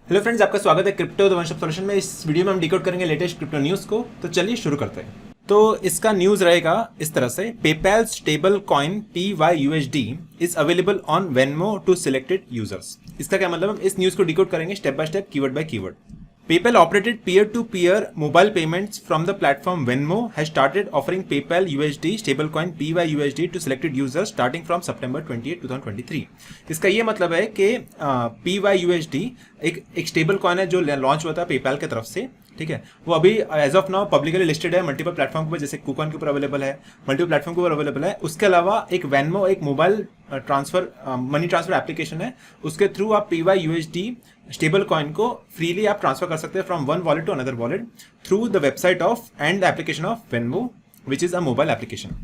Hello friends, आपका स्वागत है crypto the one stop solution में। इस वीडियो में हम डिकोड करेंगे लेटेस्ट क्रिप्टो न्यूज़ को। तो चलिए शुरू करते हैं। तो इसका न्यूज़ रहेगा इस तरह से, PayPal stable coin PYUSD is available on Venmo to selected users. इसका क्या मतलब, हम इस न्यूज़ को डिकोड करेंगे step by step, keyword by keyword. PayPal operated peer-to-peer mobile payments from the platform Venmo has started offering PayPal USD stablecoin PYUSD to selected users starting from September 28, 2023। इसका ये मतलब है कि PYUSD एक stable coin है जो launch हुआ था पेपैल की तरफ से, ठीक है। वो अभी as of now publicly listed है मल्टीपल प्लेटफॉर्म पर, जैसे कुकॉइन के ऊपर अवेलेबल है, मल्टीपल प्लेटफॉर्म के ऊपर अवेलेबल है। उसके अलावा एक वेनमो, एक mobile transfer money transfer application है, उसके थ्रू आप PYUSD स्टेबल कॉइन को फ्रीली आप ट्रांसफर कर सकते हैं from one wallet to another wallet through the website of and the application of Venmo which is a mobile application.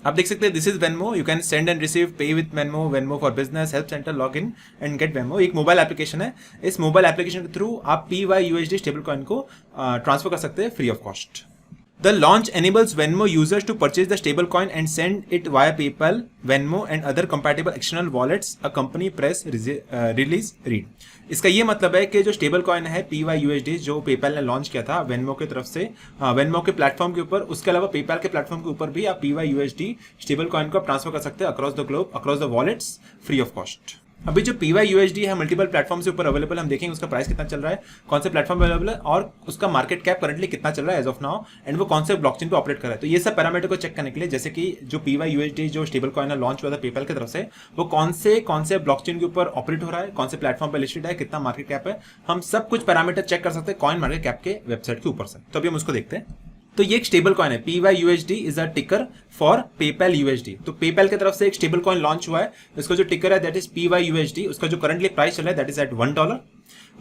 आप देख सकते हैं this is Venmo, you can send and receive pay with Venmo, Venmo for business, help centre, log in and get Venmo. एक mobile application है। इस mobile application के through आप PYUSD stable coin को ट्रांसफर कर सकते हैं free of cost. The launch enables Venmo users to purchase the stablecoin and send it via PayPal, Venmo and other compatible external wallets, a company press release read। इसका ये मतलब है कि जो स्टेबल कॉइन है PYUSD जो PayPal ने launch किया था वेनमो की तरफ से, वेनमो के प्लेटफॉर्म के ऊपर, उसके अलावा पेपैल के प्लेटफॉर्म के ऊपर भी आप PYUSD स्टेबल कॉइन को आप ट्रांसफर कर सकते हैं across the globe, across the wallets, free of cost. अभी जो PYUSD है मल्टीपल प्लेटफॉर्म से ऊपर अवेलेबल, हम देखेंगे उसका प्राइस कितना चल रहा है, कौन से प्लेटफॉर्म अवेलेबल है और उसका मार्केट कैप करंटली कितना चल रहा है एज ऑफ नाउ, एंड वो कौन से ब्लॉकचेन पे ऑपरेट कर रहा है। तो ये सब पैरामीटर को चेक करने के लिए, जैसे कि जो PYUSD जो स्टेबल कॉइन लॉन्च हुआ था पेपैल की तरफ से, वो कौन से ब्लॉकचेन के ऊपर ऑपरेट हो रहा है, कौन से प्लेटफॉर्म पे लिस्टेड है, कितना मार्केट कैप है, हम सब कुछ पैरामीटर चेक कर सकते हैं कॉइन मार्केट कैप के वेबसाइट के ऊपर से। तो अभी हम उसको देखते हैं। तो ये एक स्टेबल कॉइन है, PYUSD इज अ टिकर फॉर पेपैल USD। तो पेपैल की तरफ से एक स्टेबल कॉइन लॉन्च हुआ है, इसका जो टिकर है दैट इज PYUSD। उसका जो करंटली प्राइस चल रहा है दैट इज एट $1।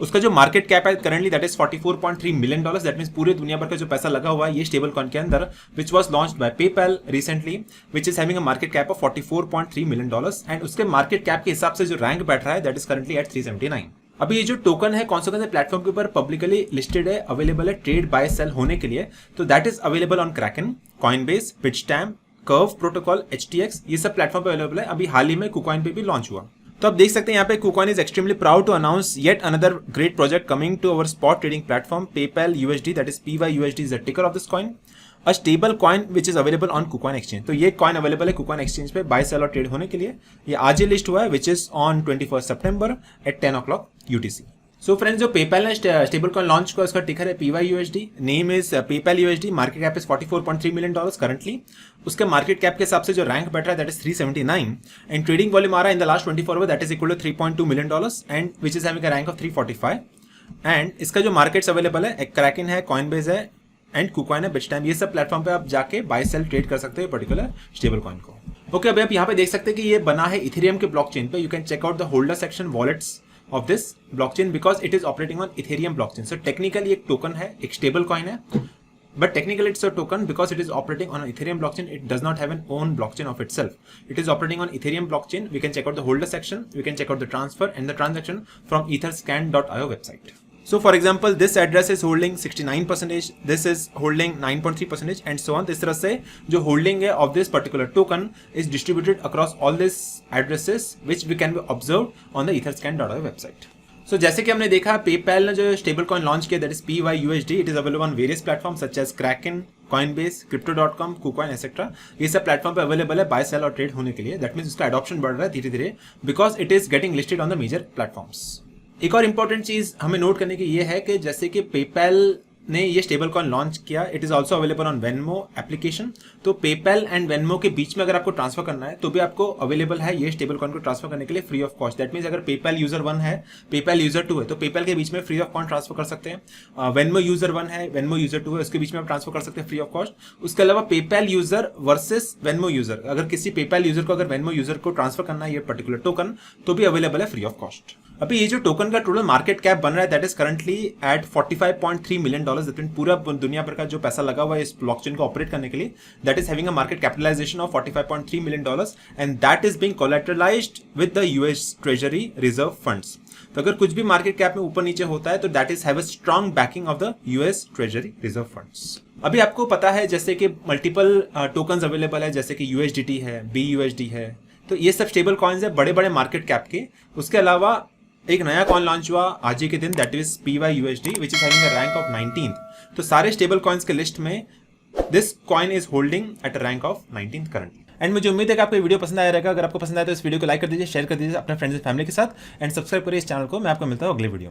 उसका जो मार्केट कैप है currently that is $44.3 million. That means पूरे दुनिया भर का जो पैसा लगा हुआ है ये स्टेबल कॉइन के अंदर, which was launched by PayPal recently, which is having a market cap of $44.3 million. And उसके मार्केट कैप के हिसाब से जो रैंक बैठ रहा है दैट इज करंटली एट 379। अभी ये जो टोकन है कौन से प्लेटफॉर्म के ऊपर पब्लिकली लिस्टेड है, अवेलेबल है ट्रेड बाय सेल होने के लिए, तो that is available on Kraken, Coinbase, Bitstamp, curve protocol, HTX, ये सब प्लेटफॉर्म पे अवेलेबल है। अभी हाल ही में कुकॉइन पे भी लॉन्च हुआ। तो आप देख सकते हैं यहाँ पे KuCoin is extremely proud to announce yet another great project coming to our spot trading platform PayPal USD, that is PYUSD is the ticker of this coin, a stable coin which is available on KuCoin exchange. तो ये coin available है KuCoin exchange पे buy sell और trade होने के लिए। ये आज ही लिस्ट हुआ है विच इज ऑन 21 सितंबर at 10 o'clock UTC। So friends, जो पेपैल ने स्टेबल कॉइन लॉन्च किया उसका टिकर है PYUSD, name is PayPal USD, market cap is $44.3 million currently. उसके मार्केट कैप के हिसाब से जो रैंक बैठ रहा है that is 379, and trading volume आ रहा है in the last 24 hour that is equal to $3.2 million and which is having a rank of 345। And इसका जो मार्केट्स अवेलेबल है, एक क्रैकन है, कॉइनबेस है एंड कुकॉइन है, बिटस्टैम्प, ये सब प्लेटफॉर्म पे आप जाके बाय सेल ट्रेड कर सकते हैं पर्टिकुलर स्टेबल कॉइन को। ओके, अभी आप यहाँ पे देख सकते हैं कि ये बना है इथेरियम के ब्लॉकचेन पे। You can check out the holder section wallets of this blockchain because it is operating on Ethereum blockchain. So technically एक token है, एक stable coin है, but technically it's a token because it is operating on an Ethereum blockchain. It does not have an own blockchain of itself. It is operating on Ethereum blockchain. We can check out the holder section, we can check out the transfer and the transaction from etherscan.io website. So for example, this address is holding 69%, this is holding 9.3% and so on. इस तरह से जो holding है of this particular token is distributed across all these addresses which we can be observed on the etherscan.io website. So जैसे कि हमने देखा PayPal ने जो स्टेबल कॉइन लॉन्च किया that is PYUSD, it is available on various platform such as Kraken, Coinbase, crypto.com, KuCoin etcetera. ये सब platform पे अवेलेबल है बाय सेल और ट्रेड होने के लिए। दैट मींस उसका एडॉप्शन बढ़ रहा है धीरे धीरे because it is getting listed on the major platforms. एक और इंपॉर्टेंट चीज हमें नोट करने की ये है कि जैसे कि पेपैल ने ये स्टेबल कॉइन लॉन्च किया, it is also available on Venmo application. तो पेपैल एंड वेनमो के बीच में अगर आपको ट्रांसफर करना है तो भी आपको अवेलेबल है ये स्टेबल कॉइन को ट्रांसफर करने के लिए free of cost. That means अगर पेपैल यूजर 1 है, पेपैल यूजर 2 है, तो पेपैल के बीच में फ्री ऑफ कॉस्ट ट्रांसफर कर सकते हैं। वेनमो यूजर 1 है, वेनमो यूजर 2 है, उसके बीच में आप ट्रांसफर कर सकते हैं फ्री ऑफ कॉस्ट। उसके अलावा PayPal user versus Venmo user, अगर किसी पेपैल यूजर को अगर वेनमो यूजर को ट्रांसफर करना है ये पर्टिकुलर टोकन, तो भी अवेलेबल है फ्री ऑफ कॉस्ट। अभी ये जो टोकन का टोटल मार्केट कैप बन रहा है that is currently at $45.3 million. That means पूरा दुनिया भर का जो पैसा लगा हुआ है इस ब्लॉकचेन को ऑपरेट करने के लिए that is having a market capitalisation of $45.3 million and that is being collateralised with the US treasury reserve funds. तो अगर कुछ भी मार्केट कैप में ऊपर नीचे होता है तो that is have a strong banking of the US treasury reserve funds. अभी आपको पता है जैसे कि मल्टीपल टोकन्स अवेलेबल है, जैसे कि USDT है, BUSD है, तो ये सब स्टेबल कॉइन्स है बड़े बड़े मार्केट कैप के। उसके अलावा एक नया कॉइन लॉन्च हुआ आज ही के दिन, that is PYUSD which is having a rank of 19th। तो सारे स्टेबल कॉइन्स के लिस्ट में this coin is holding at a rank of 19th currently. And मुझे उम्मीद है कि आपको ये वीडियो पसंद आया रहेगा। अगर आपको पसंद आया तो इस वीडियो को लाइक कर दीजिए, शेयर कर दीजिए अपने फ्रेंड्स एंड फैमिली के साथ, एंड सब्सक्राइब करिए इस चैनल को। मैं आपको मिलता हूँ अगले वीडियो में।